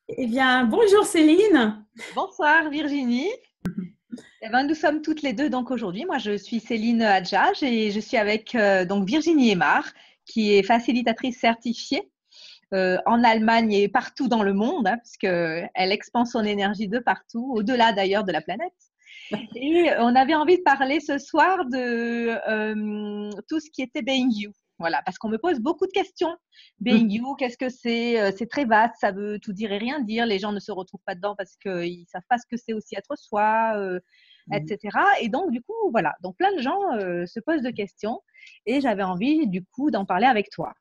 Eh bien, bonjour Céline. Bonsoir Virginie. Eh ben, nous sommes toutes les deux donc aujourd'hui. Moi, je suis Céline Hadjage et je suis avec donc Virginie Aymar, qui est facilitatrice certifiée en Allemagne et partout dans le monde, hein, puisque elle expand son énergie de partout, au-delà d'ailleurs de la planète. Et on avait envie de parler ce soir de tout ce qui était Being You. Voilà, parce qu'on me pose beaucoup de questions. Being You, qu'est-ce que c'est? C'est très vaste, ça veut tout dire et rien dire. Les gens ne se retrouvent pas dedans parce qu'ils ne savent pas ce que c'est aussi être soi, etc. Et donc, du coup, voilà. Donc, plein de gens se posent de questions et j'avais envie, du coup, d'en parler avec toi.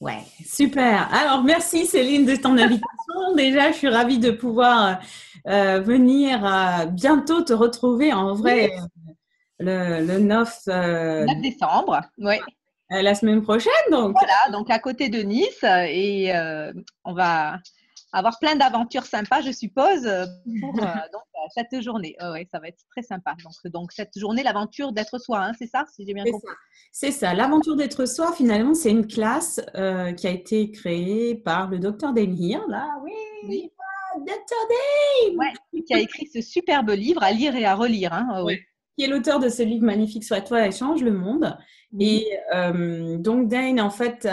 Ouais, super. Alors, merci Céline de ton invitation. Déjà, je suis ravie de pouvoir venir bientôt te retrouver en vrai Oui, le 9 9 décembre, oui. la semaine prochaine. Donc, Voilà, donc à côté de Nice et on va avoir plein d'aventures sympas, je suppose, pour donc, cette journée. Ouais, ça va être très sympa. Donc cette journée, l'aventure d'être soi, hein, c'est ça, si j'ai bien c'est ça. compris. C'est ça. L'aventure d'être soi, finalement, c'est une classe qui a été créée par le docteur Denhir. Là, oui, Oui, docteur Dane. ouais, qui a écrit ce superbe livre à lire et à relire. Hein. Ouais. Oui. Qui est l'auteur de ce livre magnifique Soit toi et change le monde. Mhm. Et donc Dane, en fait,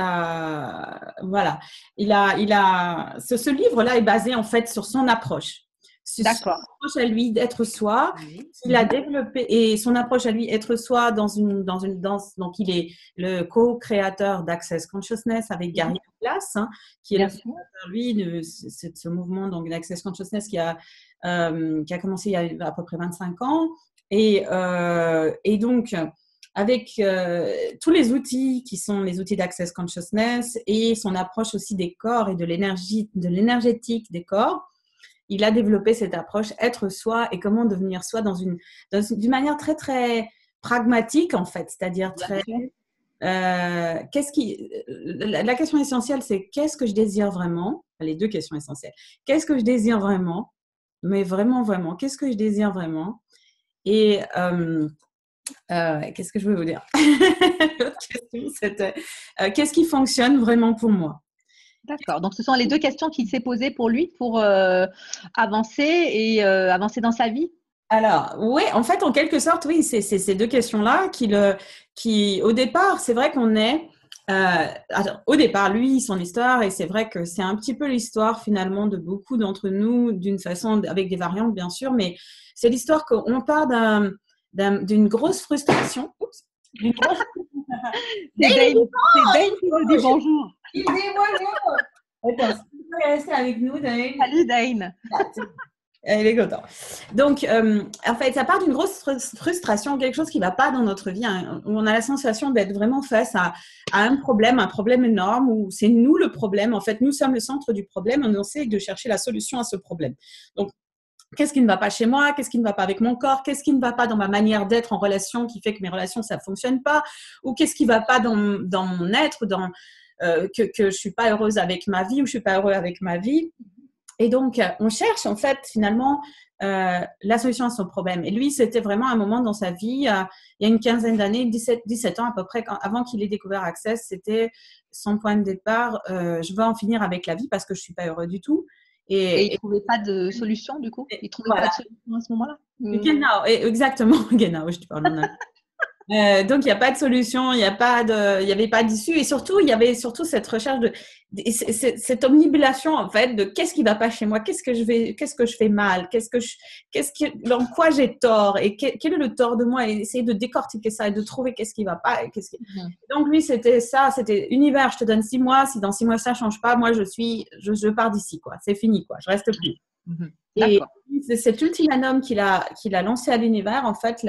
voilà, ce livre-là est basé en fait sur son approche, sur son D'accord. approche à lui d'être soi. Oui. Il a Mhm. développé et son approche à lui être soi dans une danse. Donc il est le co-créateur d'Access Consciousness avec Mhm. Gary Glass, hein, qui est le Bien sûr. fondateur lui de ce mouvement donc d'Access Consciousness qui a commencé il y a à peu près 25 ans. Et donc, avec tous les outils qui sont les outils d'Access Consciousness et son approche aussi des corps et de l'énergie, de l'énergétique des corps, il a développé cette approche être soi et comment devenir soi d'une manière très, très pragmatique, en fait, c'est-à-dire Bien très. sûr. La question essentielle, c'est qu'est-ce que je désire vraiment? Les deux questions essentielles. Qu'est-ce que je désire vraiment? Mais vraiment, vraiment, qu'est-ce que je désire vraiment? Et qu'est-ce que je veux vous dire? L'autre question, c'était qu'est-ce qui fonctionne vraiment pour moi? D'accord. Donc ce sont les deux questions qu'il s'est posées pour lui pour avancer et avancer dans sa vie. Alors, oui, en fait, en quelque sorte, oui, c'est ces deux questions-là qui, au départ, c'est vrai qu'on est. Au départ, lui, son histoire, et c'est vrai que c'est un petit peu l'histoire finalement de beaucoup d'entre nous, d'une façon, avec des variantes bien sûr, mais c'est l'histoire qu'on part d'une grosse frustration. Oups, d'une grosse. C'est Dane qui nous dit bonjour. Il dit bonjour. Attends, si tu peux rester avec nous, Daniel. Salut Dane. Il est content. Donc, en fait, ça part d'une grosse frustration, quelque chose qui ne va pas dans notre vie, hein, où on a la sensation d'être vraiment face à un problème énorme, où c'est nous le problème. En fait, nous sommes le centre du problème et on essaie de chercher la solution à ce problème. Donc, qu'est-ce qui ne va pas chez moi? Qu'est-ce qui ne va pas avec mon corps? Qu'est-ce qui ne va pas dans ma manière d'être en relation qui fait que mes relations, ça ne fonctionne pas? Ou qu'est-ce qui ne va pas dans mon être, que je ne suis pas heureuse avec ma vie ou je ne suis pas heureux avec ma vie? Et donc, on cherche en fait finalement la solution à son problème. Et lui, c'était vraiment un moment dans sa vie, il y a une quinzaine d'années, 17 ans à peu près, avant qu'il ait découvert Access, c'était son point de départ. Je veux en finir avec la vie parce que je ne suis pas heureux du tout. Et il Et, trouvait pas de solution du coup? Il trouvait pas voilà, de solution à ce moment-là? genau, exactement, genau, je te parle en allemand. Donc, il n'y a pas de solution, il n'y avait pas d'issue. Et surtout, il y avait surtout cette recherche cette omnibulation, en fait, de qu'est-ce qui ne va pas chez moi, qu'est-ce que je fais mal, dans quoi j'ai tort et quel est le tort de moi et essayer de décortiquer ça et de trouver qu'est-ce qui ne va pas. Donc, lui, c'était ça, c'était univers, je te donne 6 mois, si dans 6 mois ça ne change pas, moi, je pars d'ici, quoi. C'est fini, quoi. Je reste plus. Et D'accord. c'est cet ultimatum qu'il a lancé à l'univers, en fait,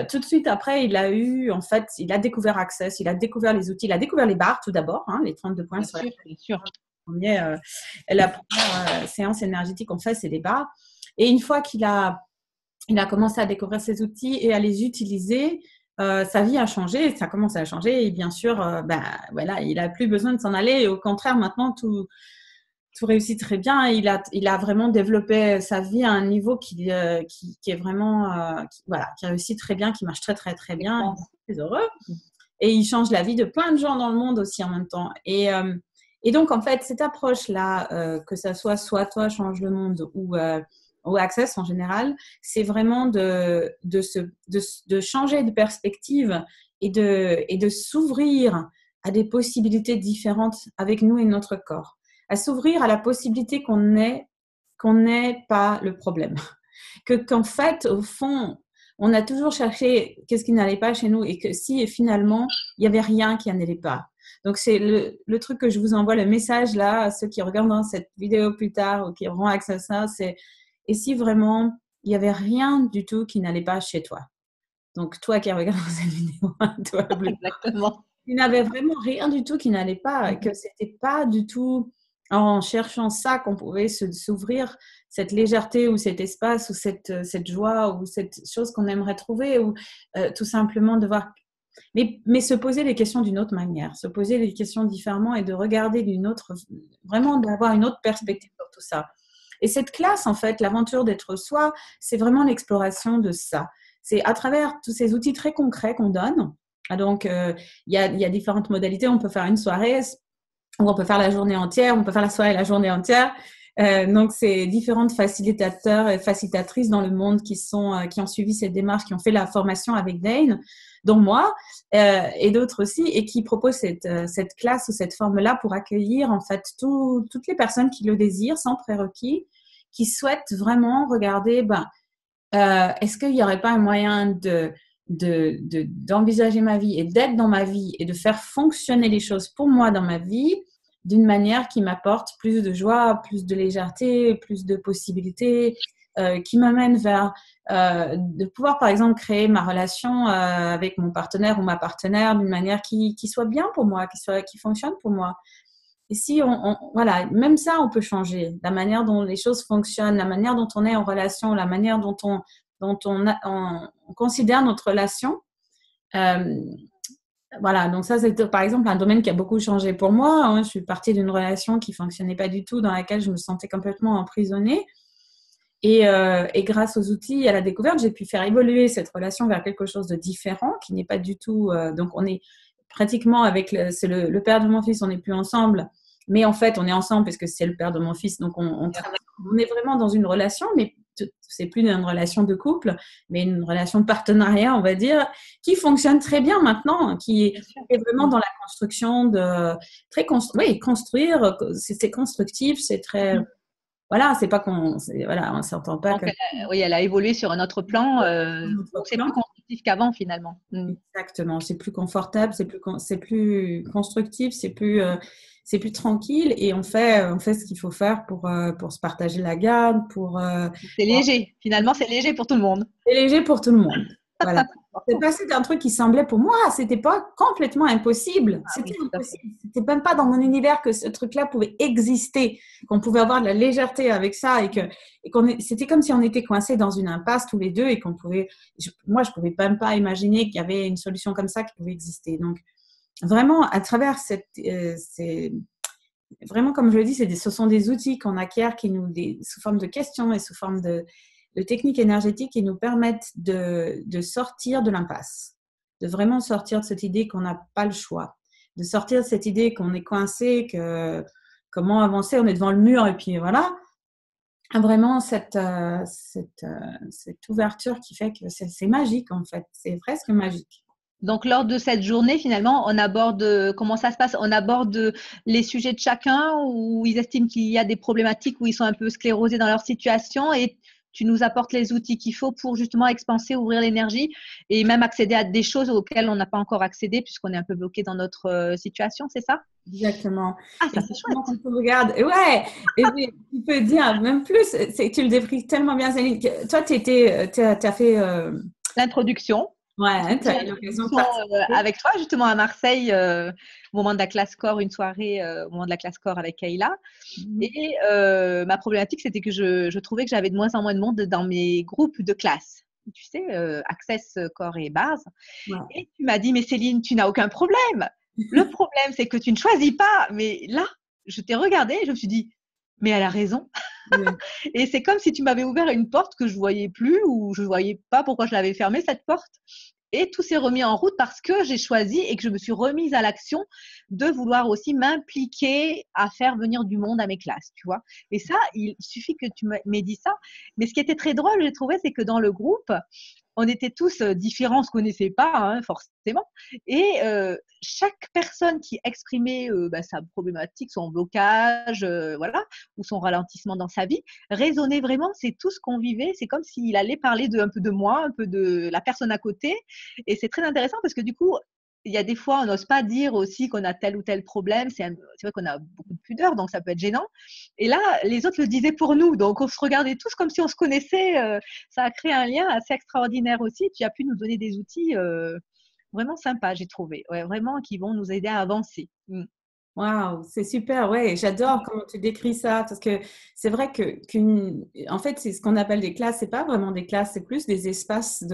tout de suite après, il a découvert Access, il a découvert les outils, il a découvert les barres tout d'abord, hein, les 32 points Bien sur sûr, bien sûr. la première séance énergétique qu'on fait, c'est les barres. Et une fois il a commencé à découvrir ces outils et à les utiliser, sa vie a changé, ça a commencé à changer et bien sûr, voilà, il n'a plus besoin de s'en aller. Et au contraire, maintenant, tout réussit très bien. Il a vraiment développé sa vie à un niveau qui est vraiment, voilà, qui réussit très bien, qui marche très, très, très bien. Il est très heureux. Et il change la vie de plein de gens dans le monde aussi en même temps. Et donc, en fait, cette approche-là, que ça soit toi change le monde ou Access en général, c'est vraiment de changer de perspective et de s'ouvrir à des possibilités différentes avec nous et notre corps. À s'ouvrir à la possibilité qu'on n'est pas le problème. Qu'en fait, au fond, on a toujours cherché qu'est-ce qui n'allait pas chez nous et que si finalement, il n'y avait rien qui n'allait pas. Donc, c'est le truc que je vous envoie, le message là, à ceux qui regardent cette vidéo plus tard ou qui auront accès à ça, c'est et si vraiment, il n'y avait rien du tout qui n'allait pas chez toi. Donc, toi qui regardes cette vidéo, toi, Exactement. il n'avait vraiment rien du tout qui n'allait pas, et que c'était pas du tout en cherchant ça qu'on pouvait s'ouvrir cette légèreté ou cet espace ou cette joie ou cette chose qu'on aimerait trouver ou tout simplement de voir. Mais se poser les questions d'une autre manière, se poser les questions différemment et de regarder d'une autre, vraiment d'avoir une autre perspective sur tout ça. Et cette classe, en fait, l'aventure d'être soi, c'est vraiment l'exploration de ça. C'est à travers tous ces outils très concrets qu'on donne. Donc, il y a différentes modalités. On peut faire une soirée, ou on peut faire la journée entière, on peut faire la soirée et la journée entière. Donc, c'est différentes facilitateurs et facilitatrices dans le monde qui ont suivi cette démarche, qui ont fait la formation avec Dane, dont moi, et d'autres aussi, et qui proposent cette classe ou cette forme-là pour accueillir en fait toutes les personnes qui le désirent, sans prérequis, qui souhaitent vraiment regarder, est-ce qu'il n'y aurait pas un moyen d'envisager ma vie et d'être dans ma vie et de faire fonctionner les choses pour moi dans ma vie d'une manière qui m'apporte plus de joie, plus de légèreté, plus de possibilités, qui m'amène vers de pouvoir, par exemple, créer ma relation avec mon partenaire ou ma partenaire d'une manière qui soit bien pour moi, qui fonctionne pour moi. Et si voilà, même ça, on peut changer. La manière dont les choses fonctionnent, la manière dont on est en relation, la manière dont on considère notre relation. Voilà, donc ça, c'est par exemple un domaine qui a beaucoup changé pour moi. Hein. Je suis partie d'une relation qui fonctionnait pas du tout, dans laquelle je me sentais complètement emprisonnée. Et grâce aux outils et à la découverte, j'ai pu faire évoluer cette relation vers quelque chose de différent, qui n'est pas du tout. Donc, on est pratiquement avec c'est le père de mon fils, on n'est plus ensemble. Mais en fait, on est ensemble parce que c'est le père de mon fils. Donc, on est vraiment dans une relation, mais c'est plus une relation de couple, mais une relation de partenariat, on va dire, qui fonctionne très bien maintenant, qui est vraiment dans la construction de oui, construire. C'est constructif, c'est très. Voilà, c'est pas voilà, on s'entend pas. Donc, oui, elle a évolué sur un autre plan. Donc, c'est plus constructif qu'avant finalement. Exactement, c'est plus confortable, c'est plus constructif, c'est plus tranquille et on fait ce qu'il faut faire pour se partager la garde, C'est léger. Finalement, c'est léger pour tout le monde. C'est léger pour tout le monde. Voilà. C'est passé d'un truc qui semblait pour moi à cette époque complètement impossible. C'était impossible. C'était même pas dans mon univers que ce truc-là pouvait exister, qu'on pouvait avoir de la légèreté avec ça c'était comme si on était coincés dans une impasse tous les deux et qu'on pouvait. Moi, je pouvais même pas imaginer qu'il y avait une solution comme ça qui pouvait exister. Donc, vraiment, à travers vraiment, comme je le dis, ce sont des outils qu'on acquiert sous forme de questions et sous forme de techniques énergétiques qui nous permettent de sortir de l'impasse, de vraiment sortir de cette idée qu'on n'a pas le choix, de sortir de cette idée qu'on est coincé, que comment avancer, on est devant le mur et puis voilà. Vraiment cette ouverture qui fait que c'est magique en fait, c'est presque magique. Donc, lors de cette journée, finalement, on aborde comment ça se passe? On aborde les sujets de chacun où ils estiment qu'il y a des problématiques où ils sont un peu sclérosés dans leur situation et tu nous apportes les outils qu'il faut pour justement expanser, ouvrir l'énergie et même accéder à des choses auxquelles on n'a pas encore accédé puisqu'on est un peu bloqué dans notre situation, c'est ça? Exactement. Ah, ça c'est chouette. Quand tu regardes, ouais, et tu peux dire même plus, tu le décris tellement bien, Céline. Toi, tu as fait l'introduction. Ouais, tu as eu l'occasion de participer avec toi justement à Marseille au moment de la classe corps, une soirée au moment de la classe corps avec Kayla. Et ma problématique, c'était que je trouvais que j'avais de moins en moins de monde dans mes groupes de classe. Tu sais, Access, corps et base. Ouais. Et tu m'as dit, mais Céline, tu n'as aucun problème. Le problème, c'est que tu ne choisis pas. Mais là, je t'ai regardée et je me suis dit, mais elle a raison. Et c'est comme si tu m'avais ouvert une porte que je ne voyais plus ou je ne voyais pas pourquoi je l'avais fermée, cette porte. Et tout s'est remis en route parce que j'ai choisi et que je me suis remise à l'action de vouloir aussi m'impliquer à faire venir du monde à mes classes, tu vois. Et ça, il suffit que tu m'aies dit ça. Mais ce qui était très drôle, j'ai trouvé, c'est que dans le groupe, on était tous différents, on ne se connaissait pas, hein, forcément. Et chaque personne qui exprimait sa problématique, son blocage, voilà, ou son ralentissement dans sa vie, résonnait vraiment. C'est tout ce qu'on vivait. C'est comme s'il allait parler un peu de moi, un peu de la personne à côté. Et c'est très intéressant parce que du coup, il y a des fois, on n'ose pas dire aussi qu'on a tel ou tel problème. C'est vrai qu'on a beaucoup de pudeur, donc ça peut être gênant. Et là, les autres le disaient pour nous. Donc, on se regardait tous comme si on se connaissait. Ça a créé un lien assez extraordinaire aussi. Tu as pu nous donner des outils vraiment sympas, j'ai trouvé. Ouais, vraiment, qui vont nous aider à avancer. Waouh, c'est super, ouais, j'adore comment tu décris ça, parce que c'est vrai en fait, c'est ce qu'on appelle des classes, c'est pas vraiment des classes, c'est plus des espaces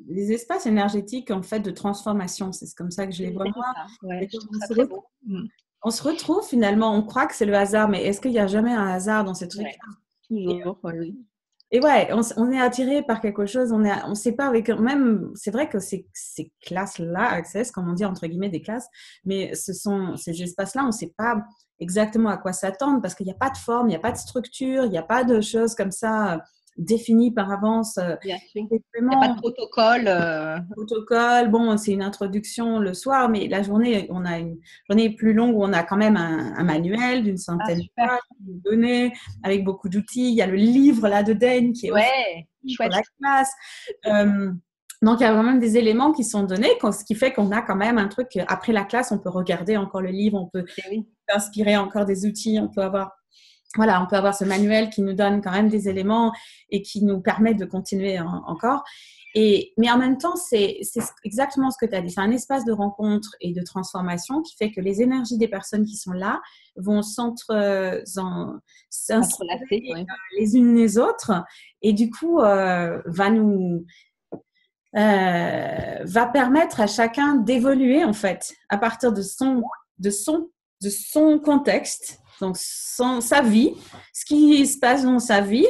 des espaces énergétiques, en fait, de transformation. C'est comme ça que je les vois moi. Ouais, je trouve ça très beau. On se retrouve finalement, on croit que c'est le hasard, mais est-ce qu'il n'y a jamais un hasard dans ces trucs? Toujours, oui. Et ouais, on est attiré par quelque chose, on sait pas avec même, c'est vrai que ces classes-là, access, comme on dit entre guillemets des classes, mais ces espaces-là, on sait pas exactement à quoi s'attendre parce qu'il n'y a pas de forme, il n'y a pas de structure, il n'y a pas de choses comme ça définies par avance. Bien sûr. Il n'y a pas de protocole. Protocole, bon, c'est une introduction le soir, mais la journée, on a une journée plus longue où on a quand même un manuel d'une centaine de pages, de données, avec beaucoup d'outils. Il y a le livre là de Dane qui est aussi pour la classe. Donc, il y a vraiment des éléments qui sont donnés, ce qui fait qu'on a quand même un truc. Après la classe, on peut regarder encore le livre, on peut inspirer encore des outils, on peut avoir ce manuel qui nous donne quand même des éléments et qui nous permet de continuer encore. Mais en même temps, c'est exactement ce que tu as dit. C'est un espace de rencontre et de transformation qui fait que les énergies des personnes qui sont là vont s'inspirer les unes les autres et du coup, va permettre à chacun d'évoluer en fait à partir de son contexte, donc sa vie, ce qui se passe dans sa vie.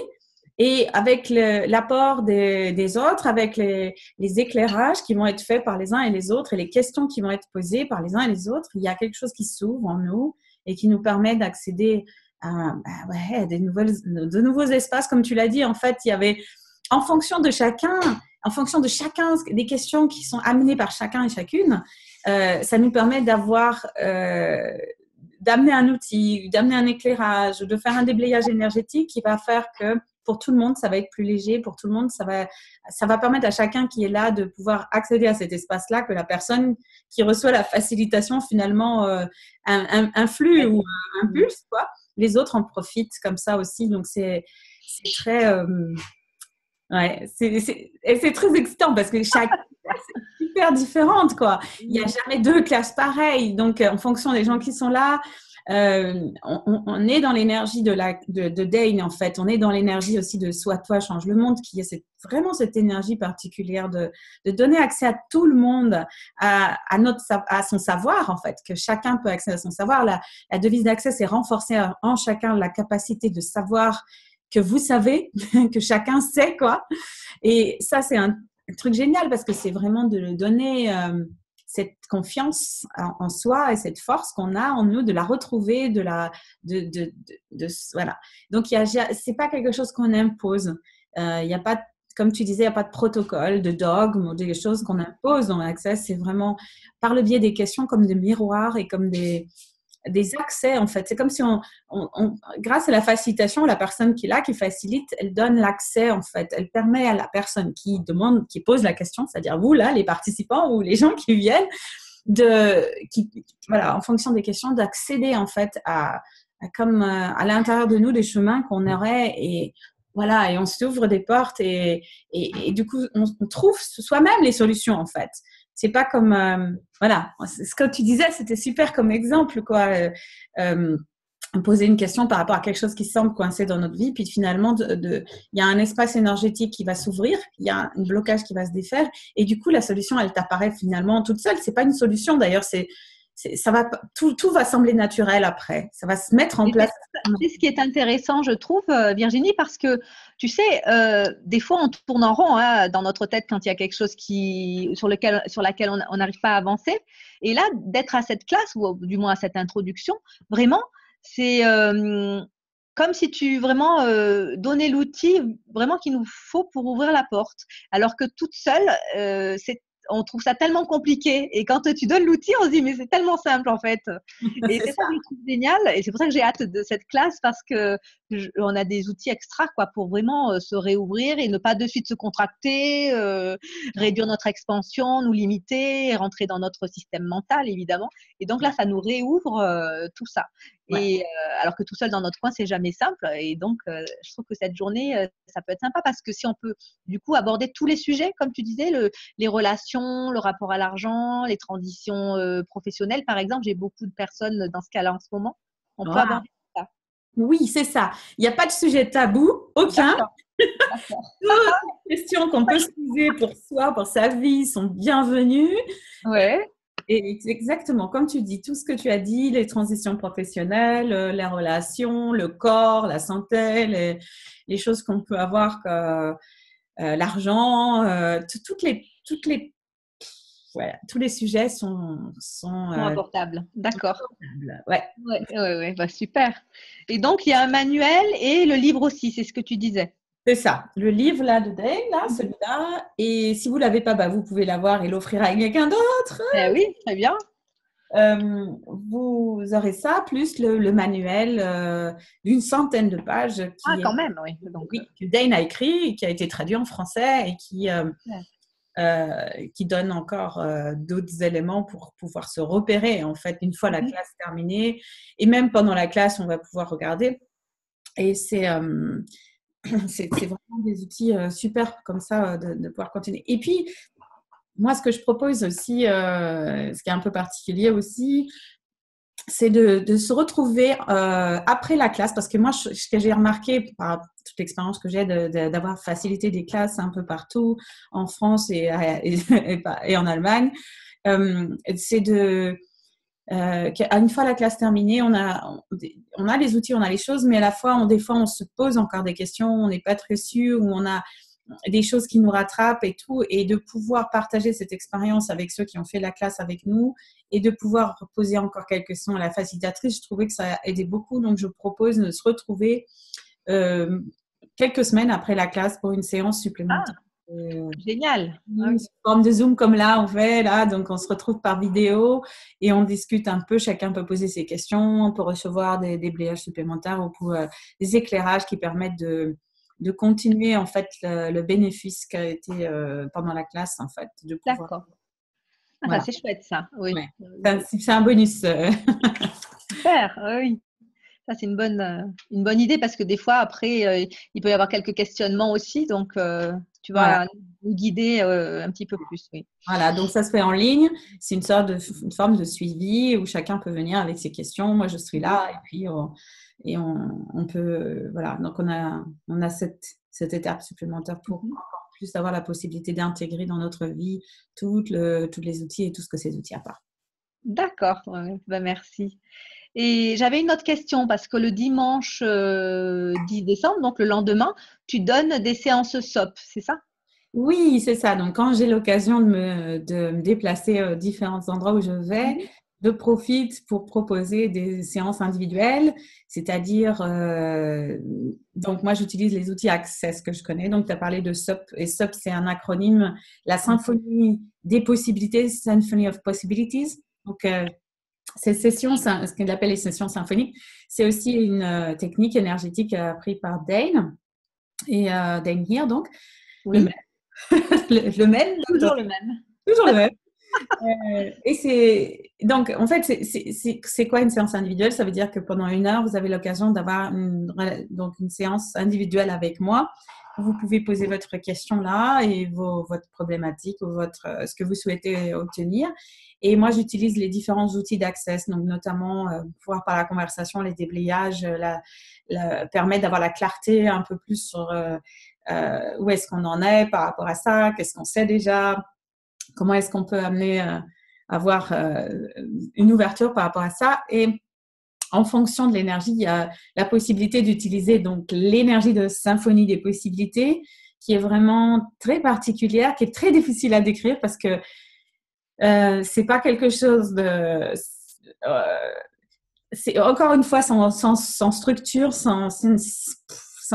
Et avec l'apport des autres, avec les éclairages qui vont être faits par les uns et les autres et les questions qui vont être posées par les uns et les autres, il y a quelque chose qui s'ouvre en nous et qui nous permet d'accéder à de nouveaux espaces. Comme tu l'as dit, en fait, il y avait, en fonction de chacun, des questions qui sont amenées par chacun et chacune, ça nous permet d'amener un outil, d'amener un éclairage, de faire un déblayage énergétique qui va faire que pour tout le monde, ça va être plus léger. Pour tout le monde, ça va permettre à chacun qui est là de pouvoir accéder à cet espace-là, que la personne qui reçoit la facilitation, finalement, un flux ou un impulse, quoi. Les autres en profitent comme ça aussi. Donc, c'est très... c'est très excitant parce que chaque classe est super différente, quoi. Il n'y a jamais deux classes pareilles. Donc, en fonction des gens qui sont là, on est dans l'énergie de Dane, en fait. On est dans l'énergie aussi de Sois toi, change le monde, qui est vraiment cette énergie particulière de donner accès à tout le monde à son savoir, en fait, que chacun peut accéder à son savoir. La devise d'accès, c'est renforcer en chacun la capacité de savoir que vous savez, que chacun sait, quoi. Et ça, c'est un truc génial parce que c'est vraiment de donner cette confiance en soi et cette force qu'on a en nous, de la retrouver, voilà. Donc, c'est pas quelque chose qu'on impose. Il y a pas, comme tu disais, il n'y a pas de protocole, de dogme ou des choses qu'on impose dans l'accès. C'est vraiment par le biais des questions comme des miroirs et comme des accès, en fait. C'est comme si grâce à la facilitation, la personne qui est là, qui facilite, elle donne l'accès, en fait. Elle permet à la personne qui pose la question, c'est-à-dire vous, là, les participants ou les gens qui viennent, en fonction des questions, d'accéder, en fait, à l'intérieur de nous, des chemins qu'on aurait et voilà, et on s'ouvre des portes et du coup, on trouve soi-même les solutions, en fait. C'est pas comme ce que tu disais, c'était super comme exemple, quoi. Poser une question par rapport à quelque chose qui semble coincé dans notre vie, puis finalement, il y a un espace énergétique qui va s'ouvrir, il y a un blocage qui va se défaire, et du coup, la solution, elle t'apparaît finalement toute seule. C'est pas une solution, d'ailleurs, c'est tout va sembler naturel après. Ça va se mettre en place. C'est ce qui est intéressant, je trouve, Virginie, parce que tu sais, des fois, on tourne en rond dans notre tête quand il y a quelque chose sur laquelle on n'arrive pas à avancer. Et là, d'être à cette classe, ou du moins à cette introduction, vraiment, c'est comme si tu vraiment donnais l'outil vraiment qu'il nous faut pour ouvrir la porte. Alors que toute seule, on trouve ça tellement compliqué. Et quand tu donnes l'outil, on se dit, mais c'est tellement simple en fait. Et c'est ça que je trouve génial. Et c'est pour ça que j'ai hâte de cette classe parce qu'on a des outils extra quoi, pour vraiment se réouvrir et ne pas de suite se contracter, réduire notre expansion, nous limiter, rentrer dans notre système mental évidemment. Et donc là, ça nous réouvre tout ça. Et alors que tout seul dans notre coin, c'est jamais simple. Et donc, je trouve que cette journée, ça peut être sympa parce que si on peut du coup aborder tous les sujets, comme tu disais, les relations, le rapport à l'argent, les transitions professionnelles, par exemple, j'ai beaucoup de personnes dans ce cas-là en ce moment. On peut aborder ça. Oui, c'est ça. Il n'y a pas de sujet tabou, aucun. D'accord. Toutes les questions qu'on peut se poser pour soi, pour sa vie, sont bienvenues. Ouais. Et exactement, comme tu dis, tout ce que tu as dit, les transitions professionnelles, les relations, le corps, la santé, les choses qu'on peut avoir, l'argent, tous les sujets sont abordables. D'accord. Ouais. Ouais. Bah, super. Et donc, il y a un manuel et le livre aussi, c'est ce que tu disais. C'est ça. Le livre là de Dane, celui-là. Et si vous ne l'avez pas, vous pouvez l'avoir et l'offrir à quelqu'un d'autre. Oui, très bien. Vous aurez ça, plus le manuel d'une centaine de pages quand même, oui. Donc, que Dane a écrit, qui a été traduit en français et qui donne encore d'autres éléments pour pouvoir se repérer, en fait, une fois la classe terminée. Et même pendant la classe, on va pouvoir regarder. Et c'est vraiment des outils super comme ça de pouvoir continuer. Et puis, moi, ce que je propose aussi, ce qui est un peu particulier aussi, c'est de se retrouver après la classe, parce que moi, ce que j'ai remarqué par toute l'expérience que j'ai d'avoir facilité des classes un peu partout, en France et en Allemagne, c'est qu'une fois la classe terminée, on a les outils, on a les choses, mais à la fois, des fois, on se pose encore des questions, on n'est pas très sûr, ou on a des choses qui nous rattrapent et tout, et de pouvoir partager cette expérience avec ceux qui ont fait la classe avec nous et de pouvoir poser encore quelques questions à la facilitatrice, je trouvais que ça a aidé beaucoup. Donc, je propose de se retrouver quelques semaines après la classe pour une séance supplémentaire. Génial. Une forme de Zoom comme là, on fait là, donc on se retrouve par vidéo et on discute un peu, chacun peut poser ses questions, on peut recevoir des déblayages supplémentaires ou des éclairages qui permettent de continuer en fait le bénéfice qui a été pendant la classe en fait. D'accord. Voilà. Ça, c'est chouette ça, oui. Ouais. C'est un bonus. Super, oui. Ça, c'est une bonne idée parce que des fois, après, il peut y avoir quelques questionnements aussi. Donc, tu vas nous guider un petit peu plus. Oui. Voilà, donc ça se fait en ligne. C'est une forme de suivi où chacun peut venir avec ses questions. Moi, je suis là et puis on peut. Voilà, donc on a cette étape supplémentaire pour encore plus avoir la possibilité d'intégrer dans notre vie tous les outils et tout ce que ces outils apportent. D'accord, merci. Et j'avais une autre question parce que le dimanche 10 décembre, donc le lendemain, tu donnes des séances SOP, c'est ça? Oui, c'est ça. Donc, quand j'ai l'occasion de me déplacer à différents endroits où je vais, je profite pour proposer des séances individuelles, c'est-à-dire, donc moi, j'utilise les outils Access que je connais. Donc, tu as parlé de SOP, et SOP, c'est un acronyme, la symphonie des possibilités, Symphony of Possibilities. Donc, ces sessions, ce qu'on appelle les sessions symphoniques, c'est aussi une technique énergétique apprise par Dane, et Dane Here, donc. Oui. le même. Toujours le même. Toujours le même. Et donc, en fait, c'est quoi une séance individuelle? Ça veut dire que pendant 1 heure, vous avez l'occasion d'avoir une séance individuelle avec moi. Vous pouvez poser votre question là et votre problématique ou ce que vous souhaitez obtenir. Et moi, j'utilise les différents outils d'Access, donc notamment pouvoir par la conversation, les déblayages, permettre d'avoir la clarté un peu plus sur où est-ce qu'on en est par rapport à ça, qu'est-ce qu'on sait déjà, comment est-ce qu'on peut amener avoir une ouverture par rapport à ça. Et en fonction de l'énergie, il y a la possibilité d'utiliser donc l'énergie de symphonie des possibilités, qui est vraiment très particulière, qui est très difficile à décrire parce que c'est pas quelque chose de c'est encore une fois sans structure, sans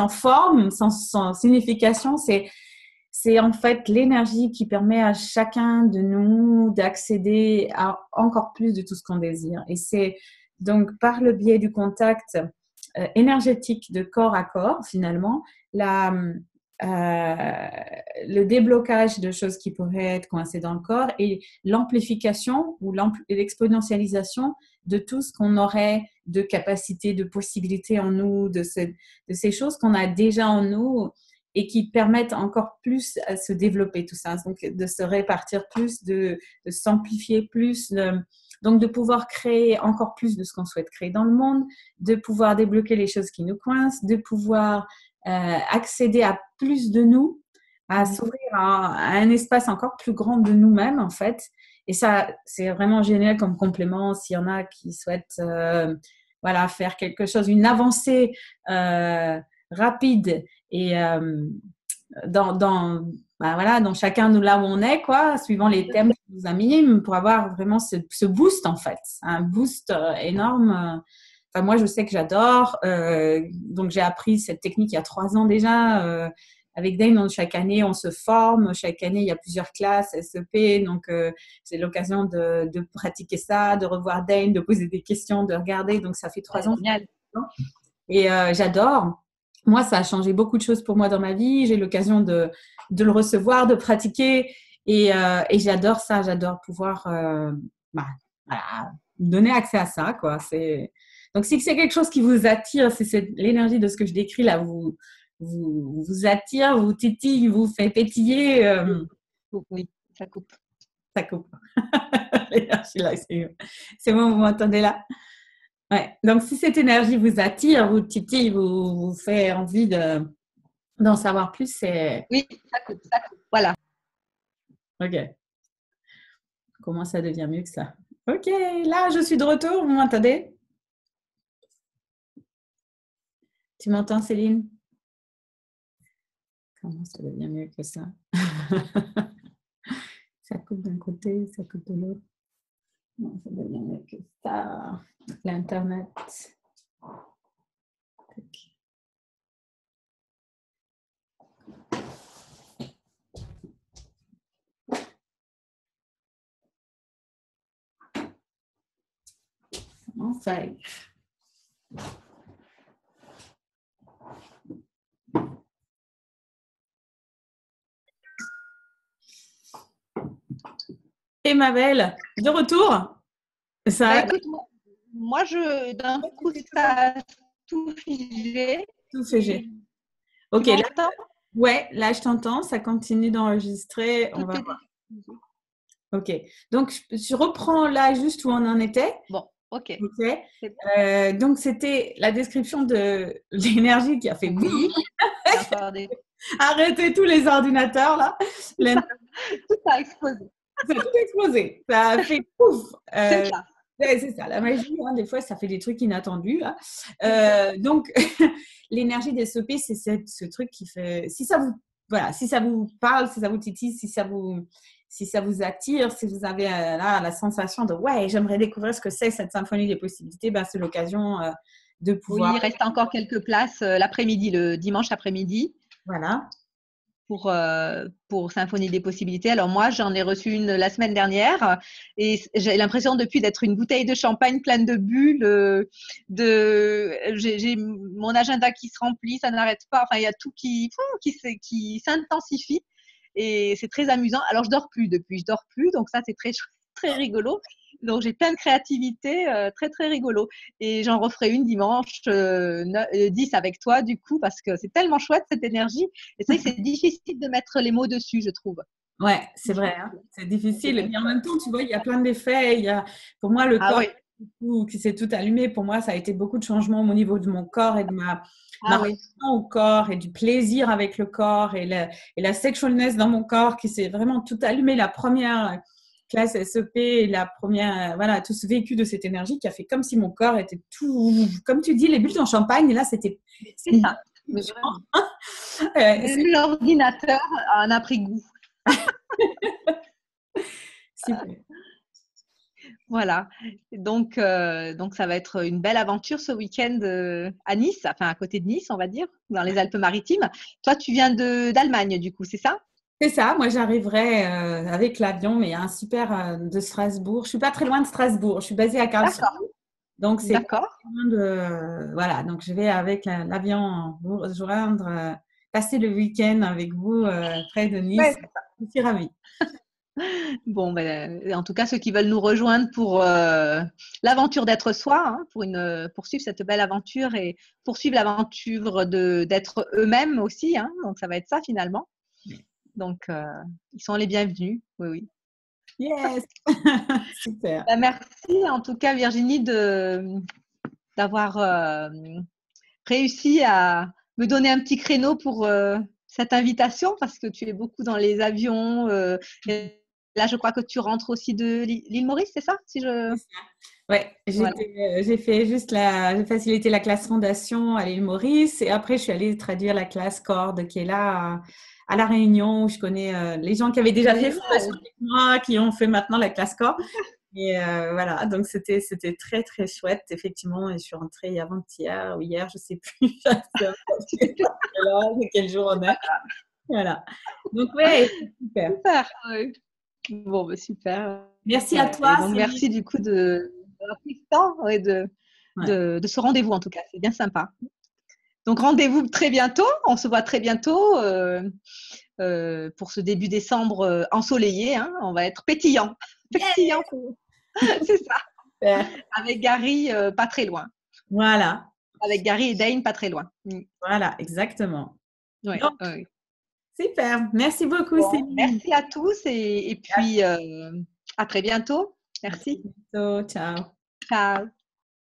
forme, sans signification. C'est en fait l'énergie qui permet à chacun de nous d'accéder à encore plus de tout ce qu'on désire. Et c'est donc par le biais du contact énergétique de corps à corps, finalement, le déblocage de choses qui pourraient être coincées dans le corps et l'amplification ou l'exponentialisation de tout ce qu'on aurait de capacités, de possibilités en nous, de ces choses qu'on a déjà en nous et qui permettent encore plus à se développer tout ça, donc de se répartir plus, de s'amplifier plus, donc de pouvoir créer encore plus de ce qu'on souhaite créer dans le monde, de pouvoir débloquer les choses qui nous coincent, de pouvoir accéder à plus de nous, à s'ouvrir à un espace encore plus grand de nous-mêmes en fait. Et ça, c'est vraiment génial comme complément s'il y en a qui souhaitent voilà, faire quelque chose, une avancée rapide et voilà, dans chacun de là où on est, quoi, suivant les thèmes que vous avez mis, pour avoir vraiment ce boost en fait, un boost énorme. Enfin, moi, je sais que j'adore. Donc, j'ai appris cette technique il y a 3 ans déjà. Avec Dane, chaque année, on se forme. Chaque année, il y a plusieurs classes, SEP. Donc, c'est l'occasion de pratiquer ça, de revoir Dane, de poser des questions, de regarder. Donc, ça fait 3 ans. Génial. Et j'adore. Moi, ça a changé beaucoup de choses pour moi dans ma vie. J'ai l'occasion de le recevoir, de pratiquer. Et j'adore ça. J'adore pouvoir voilà, donner accès à ça, quoi. Donc, si c'est quelque chose qui vous attire, si c'est l'énergie de ce que je décris là, vous attire, vous titille, vous fait pétiller. Oui, ça coupe. Ça coupe. L'énergie là, c'est bon, vous m'entendez là? Ouais. Donc, si cette énergie vous attire, vous titille, vous fait envie d'en savoir plus, c'est… Oui, ça coupe. Voilà. Ok. Comment ça devient mieux que ça? Ok, là, je suis de retour, vous m'entendez? Tu m'entends, Céline? Comment ça devient mieux que ça? Ça coupe d'un côté, ça coupe de l'autre. Non, ça devient mieux que ça. L'Internet. Comment faire? Et ma belle, de retour. Ça, Écoute, moi, d'un coup, ça a tout figé. tout figé. Ok, là, ouais, là, je t'entends. Ça continue d'enregistrer. On va voir. Ok. Donc, je reprends là juste où on en était. Bon, ok. Bon. Donc, c'était la description de l'énergie qui a fait boum. Arrêtez tous les ordinateurs là. Tout a explosé. Ça a tout explosé. Ça a fait pouf. C'est ça, la magie, hein, des fois, ça fait des trucs inattendus. Là. Donc, l'énergie des SEP, c'est ce truc qui fait… Si ça vous parle, si ça vous titille, si ça vous attire, si vous avez là, la sensation de « Ouais, j'aimerais découvrir ce que c'est cette symphonie des possibilités », ben, c'est l'occasion de pouvoir… Oui, il reste encore quelques places l'après-midi, le dimanche après-midi. Voilà. Pour Symphonie des possibilités. Alors moi, j'en ai reçu une la semaine dernière et j'ai l'impression depuis d'être une bouteille de champagne pleine de bulles. J'ai mon agenda qui se remplit, ça n'arrête pas. Enfin, il y a tout qui s'intensifie et c'est très amusant. Alors, je dors plus, donc ça, c'est très, très rigolo. Donc, j'ai plein de créativité, très, très rigolo. Et j'en referai une dimanche 10 avec toi, du coup, parce que c'est tellement chouette, cette énergie. Et c'est vrai que c'est difficile de mettre les mots dessus, je trouve. Ouais, c'est vrai. Hein, c'est difficile. Et puis en même temps, tu vois, il y a plein d'effets. Pour moi, le corps qui s'est tout allumé, pour moi, ça a été beaucoup de changements au niveau de mon corps et de ma relation au corps et du plaisir avec le corps et la sexualness dans mon corps qui s'est vraiment tout allumé. La première classe SEP, et la première, voilà, tout ce vécu de cette énergie qui a fait comme si mon corps était tout, comme tu dis, les bulles en champagne. Et là, c'était. C'est ça. Mais vraiment. Même l'ordinateur en a pris goût. Super. Voilà. Donc, ça va être une belle aventure ce week-end à Nice, enfin à côté de Nice, on va dire, dans les Alpes-Maritimes. Toi, tu viens d'Allemagne, du coup, c'est ça? C'est ça, moi j'arriverai avec l'avion, mais il y a un super de Strasbourg. Je suis pas très loin de Strasbourg, je suis basée à Karlsruhe. D'accord. Donc c'est pas D'accord. loin de. Voilà, donc je vais avec l'avion vous rejoindre, passer le week-end avec vous près de Nice. Ouais. Je suis ravie. Bon, ben, en tout cas, ceux qui veulent nous rejoindre pour l'aventure d'être soi, hein, pour poursuivre cette belle aventure et poursuivre l'aventure d'être eux-mêmes aussi. Hein, donc, ça va être ça finalement. Donc, ils sont les bienvenus. Oui, oui. Yes. Super. Ben, merci en tout cas, Virginie, d'avoir réussi à me donner un petit créneau pour cette invitation parce que tu es beaucoup dans les avions. Et là, je crois que tu rentres aussi de l'île Maurice, c'est ça, si je... Ouais, Voilà. j'ai fait juste j'ai facilité la classe fondation à l'île Maurice et après je suis allée traduire la classe corde qui est là à La Réunion où je connais les gens qui avaient déjà fait fondation avec moi, qui ont fait maintenant la classe corde. Et voilà, donc c'était très très chouette effectivement. Et je suis rentrée avant-hier ou hier, je sais plus. Quel jour on est. Voilà. Donc ouais, super. Super. Ouais. Bon, ben, super. Merci à Ouais. toi, Et donc, Céline. merci du coup d'avoir pris le temps ouais, Ouais. de ce rendez-vous en tout cas. C'est bien sympa. Donc, rendez-vous très bientôt. On se voit très bientôt pour ce début décembre ensoleillé. Hein. On va être pétillant. Pétillant, c'est ça. Super. Avec Gary, pas très loin. Voilà. Avec Gary et Dane, pas très loin. Voilà, exactement. Ouais, Donc, ouais. super. Merci beaucoup, Bon, Céline. merci à tous et puis à très bientôt. À très Merci. bientôt. Ciao. Ciao.